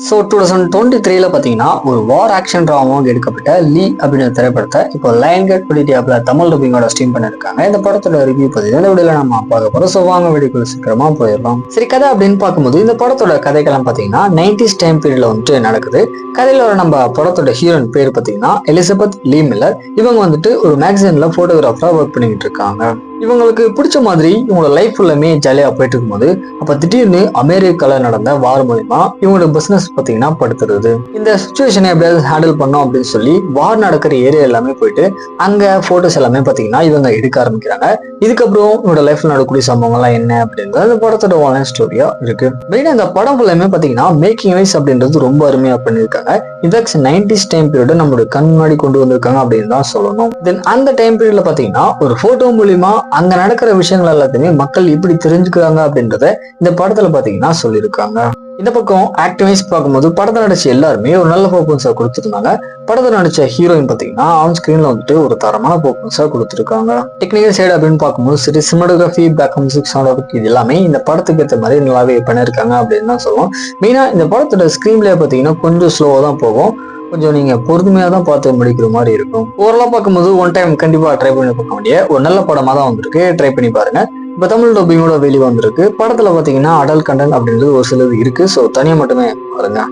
So 2023 பார்த்தீங்கன்னா ஒரு வார் action ட்ராமாவாக எடுக்கப்பட்ட லீ அப்படின்ற திரைப்படத்தை இப்போ லயன் கேட் OTT தமிழ் டப்பிங்கோட ஸ்ட்ரீம் பண்ணிருக்காங்க. இந்த படத்தோட ரிவ்யூ பார்த்தீங்கன்னா இந்த வீடியோல நம்ம பார்க்க போறோம். ஸோ வாங்க வீடியோக்குள்ள சீக்கிரமா போயிடலாம். சரி, கதை அப்படின்னு பார்க்கும்போது இந்த படத்தோட கதைக்கெல்லாம் பார்த்தீங்கன்னா 90s டைம் பீரியட்ல வந்துட்டு நடக்குது. கதையில நம்ம படத்தோட ஹீரோயின் பேர் பார்த்தீங்கன்னா எலிசபெத் லீ மில்லர். இவங்க வந்துட்டு ஒரு மேகசின்ல போட்டோகிராஃபரா ஒர்க் பண்ணிட்டு இருக்காங்க. இவங்களுக்கு பிடிச்ச மாதிரி இவங்களோட லைஃப் ஃபுல்லாமே ஜாலியா போயிட்டு இருக்கும்போது அப்ப திடீர்னு அமெரிக்கால நடந்த வார் மூலியமா இவங்களோட பிசினஸ் பாத்தீங்கன்னா படுத்துறது. இந்த சுச்சுவேஷனை எப்படியாவது ஹேண்டில் பண்ணோம் அப்படின்னு சொல்லி வார் நடக்கிற ஏரியா எல்லாமே போயிட்டு அங்க போட்டோஸ் எல்லாமே பாத்தீங்கன்னா இவங்க எடுக்க ஆரம்பிக்கிறாங்க. இதுக்கப்புறம் இவங்களோட லைஃப்ல நடக்கக்கூடிய சம்பவங்கள்லாம் என்ன அப்படின்றது அந்த படத்தோட ஆன்லைன் ஸ்டோரியா இருக்கு. மெயினா இந்த படம் ஃபுல்லாமே பாத்தீங்கன்னா மேக்கிங் வைஸ் அப்படின்றது ரொம்ப அருமையா பண்ணிருக்காங்க. இன்ஃபேக்ட் 90s டைம் பீரியட் நம்மளுடைய கண் முன்னாடி கொண்டு வந்திருக்காங்க அப்படின்னு தான் சொல்லணும். தென் அந்த டைம் பீரியட்ல பாத்தீங்கன்னா ஒரு போட்டோ மூலியமா அங்க நடக்கிற விஷயங்கள் எல்லாத்தையுமே மக்கள் எப்படி தெரிஞ்சுக்கிறாங்க அப்படின்றத இந்த படத்துல பாத்தீங்கன்னா சொல்லியிருக்காங்க. இந்த பக்கம் ஆக்டிவைஸ் பார்க்கும்போது படத்தை நடிச்ச எல்லாருமே ஒரு நல்ல பர்ஃபார்மன்ஸா கொடுத்துருந்தாங்க. படத்தை நடிச்ச ஹீரோயின் பாத்தீங்கன்னா ஆன் ஸ்கிரீன்ல வந்துட்டு ஒரு தரமான பர்ஃபார்மன்ஸா கொடுத்துருக்காங்க. டெக்னிக்கல் சைடு அப்படின்னு பார்க்கும்போது சரி, cinematography, back music, sound effect இது எல்லாமே இந்த படத்துக்கு ஏற்ற மாதிரி நல்லாவே பண்ணிருக்காங்க அப்படின்னு தான் சொல்லுவோம். மெயினா இந்த படத்தோட ஸ்கிரீன் பிளே பாத்தீங்கன்னா கொஞ்சம் ஸ்லோவா தான் போகும். கொஞ்சம் நீங்க பொறுமையா தான் பார்த்து முடிக்கிற மாதிரி இருக்கும். ஓவரலா பார்க்கும்போது ஒன் டைம் கண்டிப்பா ட்ரை பண்ணி பார்க்க வேண்டிய ஒரு நல்ல படமா தான் வந்திருக்கு. ட்ரை பண்ணி பாருங்க. இப்ப தமிழ் டப்பிங்கோட வெளியே வந்திருக்கு. படத்துல பாத்தீங்கன்னா அடல்ட் கண்டென்ட் அப்படின்றது ஒரு சிலது இருக்கு. ஸோ தனியா மட்டுமே பாருங்க.